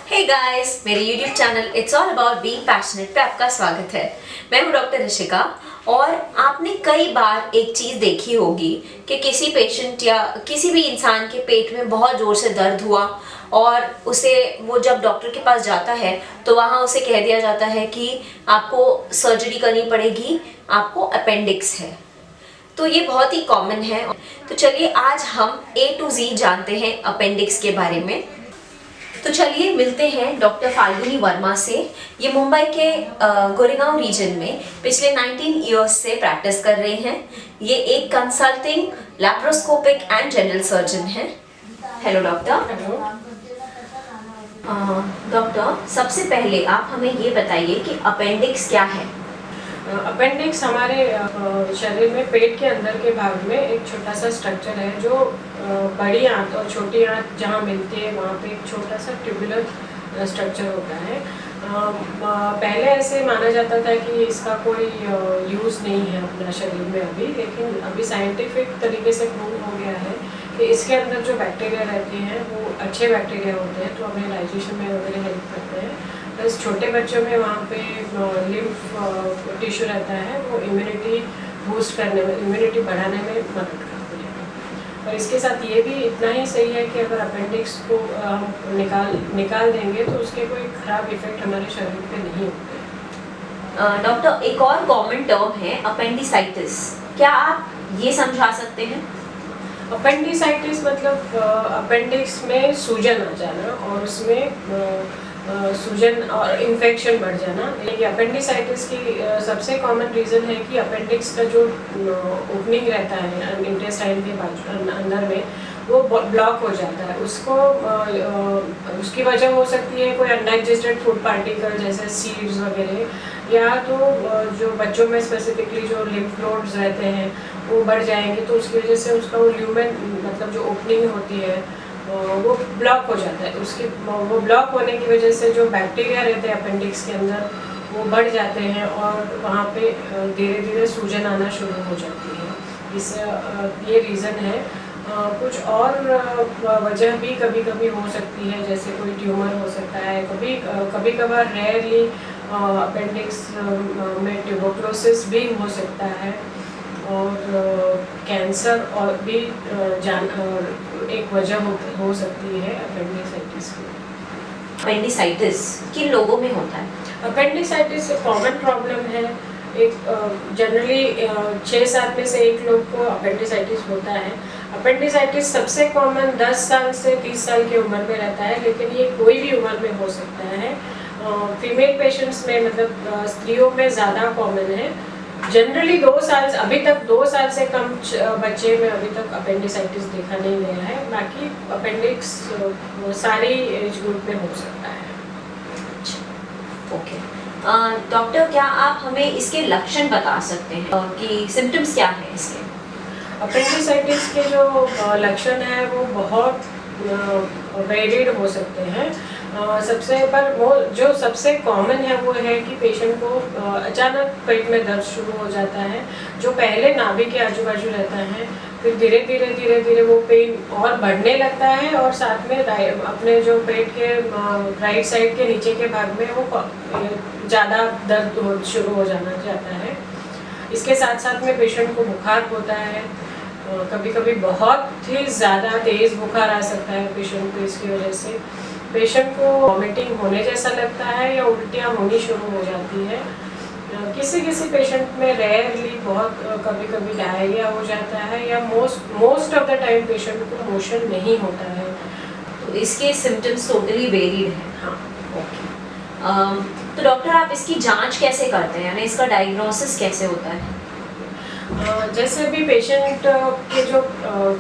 Hey guys, मेरे YouTube channel it's all about being passionate पे आपका स्वागत है। मैं हूँ डॉक्टर ऋषिका। और आपने कई बार एक चीज़ देखी होगी कि किसी पेशेंट या किसी भी इंसान के पेट में बहुत ज़ोर से दर्द हुआ और उसे वो जब डॉक्टर के पास जाता है तो वहाँ उसे कह दिया जाता है कि आपको सर्जरी करनी पड़ेगी, आपको अपेंडिक्स है। तो ये बहुत ही कॉमन है। तो चलिए आज हम A to Z जानते हैं अपेंडिक्स के बारे में। तो चलिए मिलते हैं डॉक्टर फाल्गुनी वर्मा से। ये मुंबई के गोरेगांव रीजन में पिछले 19 इयर्स से प्रैक्टिस कर रहे हैं। ये एक consulting laparoscopic and general surgeon है। Hello doctor. डॉक्टर, सबसे पहले आप हमें ये बताइए कि अपेंडिक्स क्या है। अपेंडिक्स हमारे शरीर में पेट के अंदर के भाग में एक छोटा सा स्ट्रक्चर है जो बड़ी आंत और छोटी आंत जहाँ मिलती है वहाँ पे एक छोटा सा ट्यूबुलर स्ट्रक्चर होता है। पहले ऐसे माना जाता था कि इसका कोई यूज़ नहीं है अपना शरीर में अभी, लेकिन अभी साइंटिफिक तरीके से प्रूव हो गया है कि इसके अंदर जो बैक्टीरिया रहते हैं वो अच्छे बैक्टीरिया होते हैं, तो हमें डाइजेशन में वगैरह हेल्प करते हैं। प्लस छोटे बच्चों में वहाँ पे लिम्फ टिश्यू रहता है, वो इम्यूनिटी बूस्ट करने में, इम्यूनिटी बढ़ाने में मदद करते हैं। और इसके साथ ये भी इतना ही सही है कि अगर अपेंडिक्स को हम निकाल देंगे तो उसके कोई ख़राब इफेक्ट हमारे शरीर पे नहीं होते। डॉक्टर, एक और कॉमन टर्म है अपेंडिसाइटिस, क्या आप ये समझा सकते हैं? अपेंडिसाइटिस मतलब अपेंडिक्स में सूजन आ जाना और उसमें सूजन और इन्फेक्शन बढ़ जाना। ये अपेंडिसाइटिस की सबसे कॉमन रीज़न है कि अपेंडिक्स का जो ओपनिंग रहता है इंटेस्टाइन के अंदर में वो ब्लॉक हो जाता है। उसको उसकी वजह हो सकती है कोई अनडाइजेस्टेड फूड पार्टिकल जैसे सीड्स वगैरह, या तो जो बच्चों में स्पेसिफिकली जो लिम्फ नोड्स रहते हैं वो बढ़ जाएंगे, तो उसकी वजह से उसका वो ल्यूमेन मतलब जो ओपनिंग होती है वो ब्लॉक हो जाता है। उसके वो ब्लॉक होने की वजह से जो बैक्टीरिया रहते हैं अपेंडिक्स के अंदर वो बढ़ जाते हैं और वहाँ पे धीरे धीरे सूजन आना शुरू हो जाती है। इससे ये रीज़न है। कुछ और वजह भी कभी कभी हो सकती है, जैसे कोई ट्यूमर हो सकता है, कभी कभार रेयरली अपेंडिक्स में ट्यूबरकुलोसिस भी हो सकता है, और कैंसर और भी एक वजह हो सकती है अपेंडिसाइटिस की। अपेंडिसाइटिस किन लोगों में होता है? अपेंडिसाइटिस एक कॉमन प्रॉब्लम है। एक जनरली 6-7 में से एक लोग को अपेंडिसाइटिस होता है। अपेंडिसाइटिस सबसे कॉमन 10 साल से 30 साल की उम्र में रहता है, लेकिन ये कोई भी उम्र में हो सकता है। फीमेल पेशेंट्स में मतलब स्त्रियों में ज़्यादा कॉमन है। जनरली 2 साल, अभी तक 2 साल से कम बच्चे में अभी तक अपेंडिसाइटिस देखा नहीं गया है। बाकी अपेंडिक्स सारी एज ग्रुप में हो सकता है। ओके डॉक्टर, क्या आप हमें इसके लक्षण बता सकते हैं कि सिम्टम्स क्या हैं इसके? अपेंडिसाइटिस के जो लक्षण हैं वो बहुत वेरिड हो सकते हैं। सबसे पर वो जो सबसे कॉमन है वो है कि पेशेंट को अचानक पेट में दर्द शुरू हो जाता है, जो पहले नाभि के आजू बाजू रहता है, फिर धीरे धीरे वो पेन और बढ़ने लगता है, और साथ में अपने जो पेट के राइट साइड के नीचे के भाग में वो ज़्यादा दर्द शुरू हो जाता है। इसके साथ साथ में पेशेंट को बुखार होता है, कभी कभी बहुत ही ज़्यादा तेज़ बुखार आ सकता है पेशेंट को। इसकी वजह से पेशेंट को वॉमिटिंग होने जैसा लगता है या उल्टियाँ होनी शुरू हो जाती है। किसी पेशेंट में रेयरली बहुत कभी डायरिया हो जाता है, या most of the time patient को मोशन नहीं होता है। तो इसके सिम्टम्स टोटली वेरिड हैं। हाँ, ओके। तो डॉक्टर, आप इसकी जांच कैसे करते हैं, यानी इसका डायग्नोसिस कैसे होता है? जैसे भी पेशेंट के जो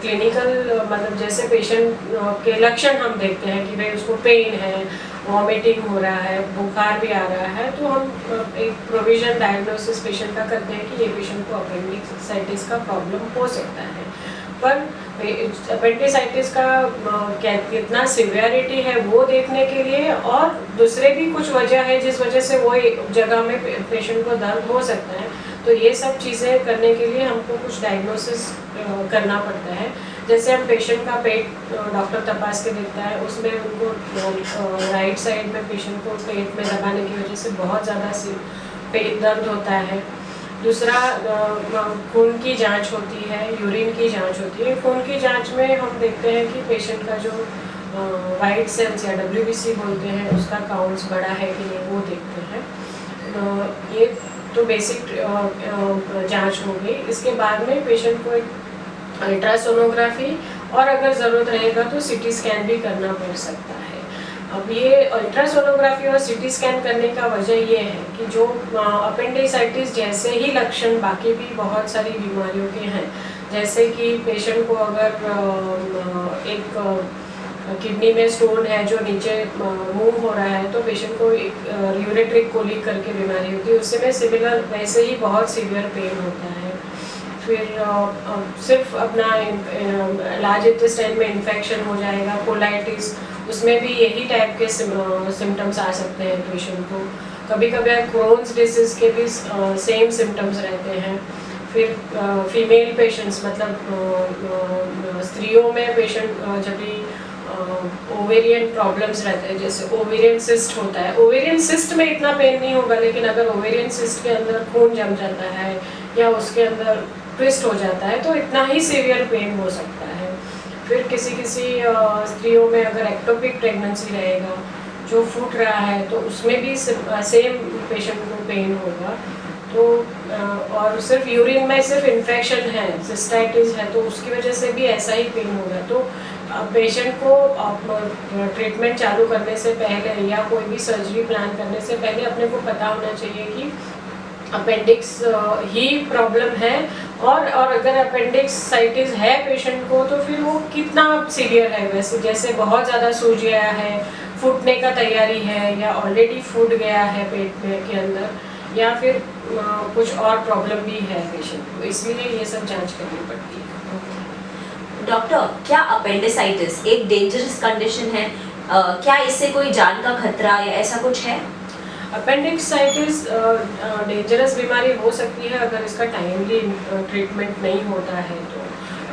क्लिनिकल मतलब जैसे पेशेंट के लक्षण हम देखते हैं कि भाई उसको पेन है, वॉमिटिंग हो रहा है, बुखार भी आ रहा है, तो हम एक प्रोविजन डायग्नोसिस पेशेंट का करते हैं कि ये पेशेंट को अपेंडिसाइटिस का प्रॉब्लम हो सकता है। पर अपेंडिसाइटिस का कितना सिवियरिटी है वो देखने के लिए, और दूसरे भी कुछ वजह है जिस वजह से वो जगह में पेशेंट को दर्द हो सकता है, तो ये सब चीज़ें करने के लिए हमको कुछ डायग्नोसिस करना पड़ता है। जैसे हम पेशेंट का पेट डॉक्टर तपास के देखता है, उसमें उनको राइट साइड में पेशेंट को पेट में दबाने की वजह से बहुत ज़्यादा पेट दर्द होता है। दूसरा खून की जांच होती है, यूरिन की जांच होती है। खून की जांच में हम देखते हैं कि पेशेंट का जो वाइट सेल्स या WBC बोलते हैं उसका काउंट्स बड़ा है कि नहीं, वो देखते हैं। ये तो बेसिक जांच हो गई। इसके बाद में पेशेंट को एक अल्ट्रासोनोग्राफी और अगर ज़रूरत रहेगा तो CT स्कैन भी करना पड़ सकता है। अब ये अल्ट्रासोनोग्राफी और CT स्कैन करने का वजह ये है कि जो अपेंडिसाइटिस जैसे ही लक्षण बाकी भी बहुत सारी बीमारियों के हैं, जैसे कि पेशेंट को अगर एक किडनी में स्टोन है जो नीचे मूव हो रहा है, तो पेशेंट को एक यूरेट्रिक कोलिक करके बीमारी होती है, उससे में सिमिलर वैसे ही बहुत सीवियर पेन होता है। फिर सिर्फ अपना लार्ज इंटेस्टाइन में इन्फेक्शन हो जाएगा, कोलाइटिस, उसमें भी यही टाइप के सिम्टम्स आ सकते हैं पेशेंट को। कभी कभी क्रोन्स डिसीज के भी सेम सिम्टम्स रहते हैं। फिर फीमेल पेशेंट्स मतलब स्त्रियों में पेशेंट जब भी ओवेरियन प्रॉब्लम्स रहते हैं, जैसे ओवेरियन सिस्ट होता है। ओवेरियन सिस्ट में इतना पेन नहीं होगा, लेकिन अगर ओवेरियन सिस्ट के अंदर खून जम जाता है या उसके अंदर ट्विस्ट हो जाता है तो इतना ही सीवियर पेन हो सकता है। फिर किसी स्त्रियों में अगर एक्टोपिक प्रेगनेंसी रहेगा, जो फूट रहा है, तो उसमें भी सेम पेशेंट को पेन होगा। तो और सिर्फ यूरिन में सिर्फ इन्फेक्शन है, सिस्टाइटिस है, तो उसकी वजह से भी ऐसा ही पेन होगा। तो पेशेंट को ट्रीटमेंट चालू करने से पहले या कोई भी सर्जरी प्लान करने से पहले अपने को पता होना चाहिए कि अपेंडिक्स ही प्रॉब्लम है, और अगर अपेंडिक्साइटिस है पेशेंट को तो फिर वो कितना सीवियर है। वैसे जैसे बहुत ज़्यादा सूज गया है, फूटने का तैयारी है, या ऑलरेडी फूट गया है पेट में के अंदर, या फिर कुछ और प्रॉब्लम भी है पेशेंट को, इसलिए ये सब जांच करनी पड़ती है। डॉक्टर, क्या अपेंडिसाइटिस एक डेंजरस कंडीशन है? क्या इससे कोई जान का खतरा या ऐसा कुछ है? अपेंडिक्साइटिस डेंजरस बीमारी हो सकती है अगर इसका टाइमली ट्रीटमेंट नहीं होता है। तो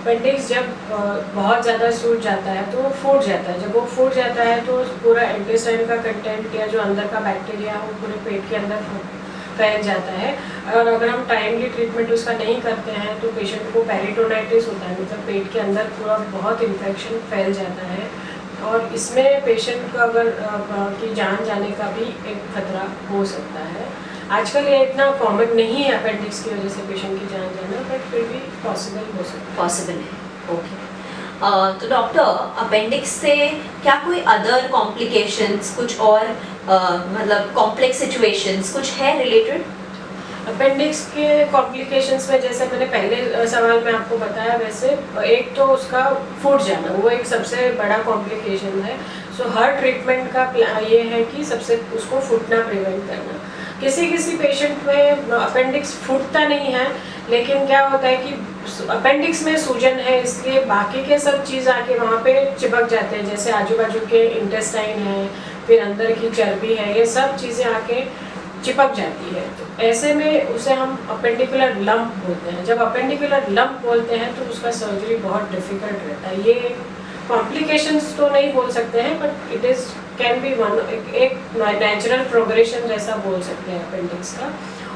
अपेंडिक्स जब बहुत ज़्यादा सूज जाता है तो वो फूट जाता है। जब वो फूट जाता है तो पूरा इंटेस्टाइन का कंटेंट या जो अंदर का बैक्टीरिया वो पूरे पेट के अंदर फैल जाता है, और अगर हम टाइमली ट्रीटमेंट उसका नहीं करते हैं तो पेशेंट को पेरिटोनाइटिस होता है, मतलब पेट के अंदर पूरा बहुत इन्फेक्शन फैल जाता है, और इसमें पेशेंट का अगर की जान जाने का भी एक खतरा हो सकता है। आजकल ये इतना कॉमन नहीं है अपेंडिक्स की वजह से पेशेंट की जान जाना, बट फिर भी पॉसिबल हो सकता है। पॉसिबल है, ओके। तो डॉक्टर, अपेंडिक्स से क्या कोई अदर कॉम्प्लिकेशंस, कुछ और मतलब कॉम्प्लेक्स सिचुएशंस कुछ है रिलेटेड? अपेंडिक्स के कॉम्प्लिकेशंस में जैसे मैंने पहले सवाल में आपको बताया, वैसे एक तो उसका फूट जाना, वो एक सबसे बड़ा कॉम्प्लिकेशन है। सो हर ट्रीटमेंट का ये है कि सबसे उसको फूटना प्रिवेंट करना। किसी पेशेंट में अपेंडिक्स फूटता नहीं है, लेकिन क्या होता है कि अपेंडिक्स में सूजन है, इसलिए बाकी के सब चीज़ आके वहाँ पे चिपक जाते हैं, जैसे आजू बाजू के इंटेस्टाइन है, फिर अंदर की चर्बी है, ये सब चीज़ें आके चिपक जाती है। तो ऐसे में उसे हम अपेंडिकुलर लंप बोलते हैं। जब अपेंडिकुलर लंप बोलते हैं तो उसका सर्जरी बहुत डिफ़िकल्ट रहता है। ये कॉम्प्लिकेशंस तो नहीं बोल सकते हैं, but it is can be one, एक नेचुरल प्रोग्रेशन जैसा बोल सकते हैं अपेंडिक्स का।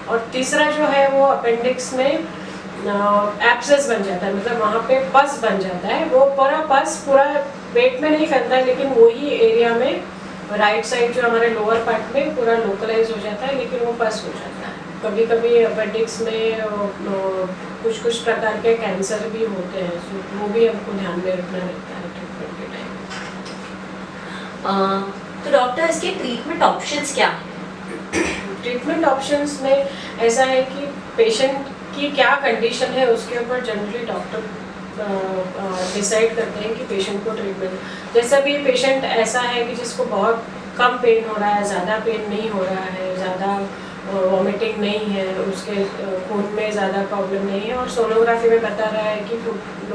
और तीसरा जो है वो अपेंडिक्स में एब्सेस बन जाता है, मतलब वहाँ पे पस बन जाता है। वो पूरा पस पूरा पेट में नहीं फैलता है, लेकिन वही एरिया में राइट साइड जो हमारे लोअर पार्ट में पूरा लोकलाइज हो जाता है, लेकिन वो पस हो जाता है। कभी कभी अपेंडिक्स में कुछ प्रकार के कैंसर भी होते हैं, तो वो भी हमको ध्यान में रखना रहता है ट्रीटमेंट के टाइम। तो डॉक्टर, इसके ट्रीटमेंट ऑप्शंस क्या हैं? ट्रीटमेंट ऑप्शंस में ऐसा है कि पेशेंट की क्या कंडीशन है उसके ऊपर जनरली डॉक्टर डिसाइड करते हैं कि पेशेंट को ट्रीटमेंट। जैसे भी पेशेंट ऐसा है कि जिसको बहुत कम पेन हो रहा है, ज़्यादा पेन नहीं हो रहा है, ज़्यादा वॉमिटिंग नहीं है, उसके खून में ज़्यादा प्रॉब्लम नहीं है, और सोनोग्राफी में बता रहा है कि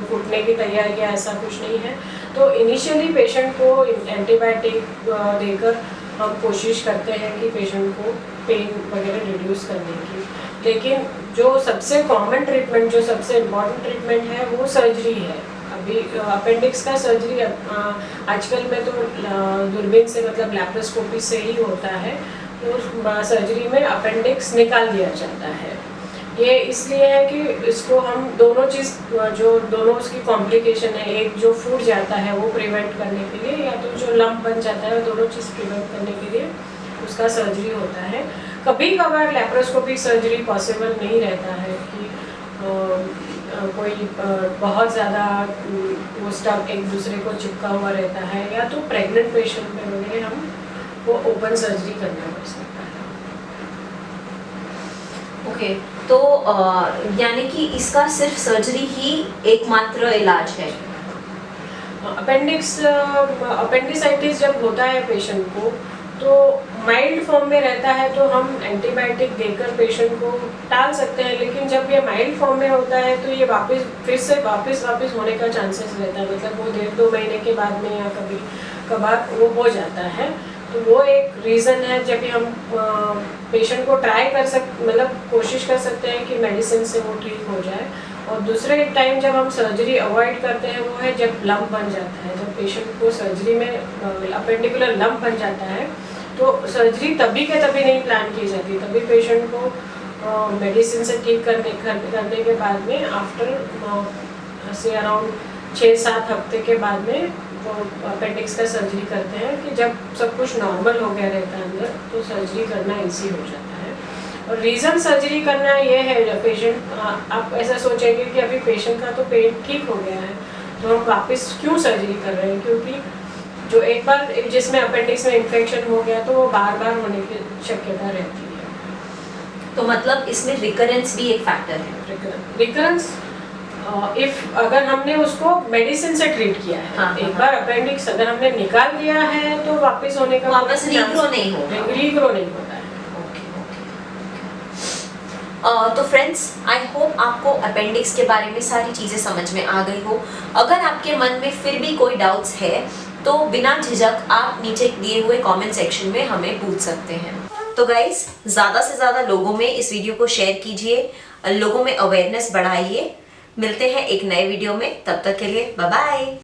फूटने की तैयारी या ऐसा कुछ नहीं है, तो इनिशियली पेशेंट को एंटीबायोटिक देकर हम कोशिश करते हैं कि पेशेंट को पेन वगैरह रिड्यूस करने की। लेकिन जो सबसे कॉमन ट्रीटमेंट, जो सबसे इम्पॉर्टेंट ट्रीटमेंट है, वो सर्जरी है अभी अपेंडिक्स का सर्जरी आजकल में तो दूरबीन से मतलब लैप्रोस्कोपी से ही होता है। तो सर्जरी में अपेंडिक्स निकाल दिया जाता है। ये इसलिए है कि इसको हम दोनों चीज़ जो दोनों उसकी कॉम्प्लिकेशन है, एक जो फूट जाता है वो प्रिवेंट करने के लिए, या तो जो लंप बन जाता है, दोनों चीज़ प्रिवेंट करने के लिए उसका सर्जरी होता है। कभी कभार लैप्रोस्कोपिक सर्जरी पॉसिबल नहीं रहता है कि कोई बहुत ज़्यादा वो स्टफ एक दूसरे को चिपका हुआ रहता है, या तो प्रेग्नेंट पेशेंट में वगैरह हम वो ओपन सर्जरी करना पड़ सकता है। ओके, तो यानी कि इसका सिर्फ सर्जरी ही एकमात्र इलाज है। अपेंडिसाइटिस जब होता है पेशेंट को, तो माइल्ड फॉर्म में रहता है तो हम एंटीबायोटिक देकर पेशेंट को टाल सकते हैं, लेकिन जब ये माइल्ड फॉर्म में होता है तो ये फिर से वापस होने का चांसेस रहता है, मतलब वो 1.5-2 महीने के बाद में या कभी कभार वो हो जाता है। तो वो एक रीज़न है जब भी हम पेशेंट को मतलब कोशिश कर सकते हैं कि मेडिसिन से वो ठीक हो जाए। और दूसरे टाइम जब हम सर्जरी अवॉइड करते हैं वो है जब लंप बन जाता है। जब पेशेंट को सर्जरी में अपेंडिकुलर लंप बन जाता है तो सर्जरी तभी के तभी नहीं प्लान की जाती, तभी पेशेंट को मेडिसिन से ठीक करने के बाद में आफ्टर से अराउंड 6-7 हफ्ते के बाद में वो अपेंडिक्स का सर्जरी करते हैं कि जब सब कुछ नॉर्मल हो गया रहता है अंदर, तो सर्जरी करना ईजी हो जाता है। और रीज़न सर्जरी करना ये है, जब पेशेंट आप ऐसा सोचेंगे कि अभी पेशेंट का तो पेन ठीक हो गया है तो हम वापस क्यों सर्जरी कर रहे हैं, क्योंकि जो एक बार जिसमें अपेंडिक्स में इन्फेक्शन हो गया तो वो बार बार होने की शक्यता रहती है। तो मतलब इसमें रिकरेंस भी एक फैक्टर है। रिकरेंस अगर हमने उसको मेडिसिन से ट्रीट किया है, हाँ, एक बार अपेंडिक्स अगर हमने निकाल दिया है तो वापस होने का वापस रीग्रो नहीं होगा। रीग्रो नहीं होता है। तो फ्रेंड्स, आई होप आपको अपेंडिक्स के बारे में सारी चीज़ें समझ में आ गई हो। अगर आपके मन में फिर भी कोई डाउट्स है तो बिना झिझक आप नीचे दिए हुए कमेंट सेक्शन में हमें पूछ सकते हैं। तो गाइस, ज़्यादा से ज़्यादा लोगों में इस वीडियो को शेयर कीजिए, लोगों में अवेयरनेस बढ़ाइए। मिलते हैं एक नए वीडियो में, तब तक के लिए बाय बाय।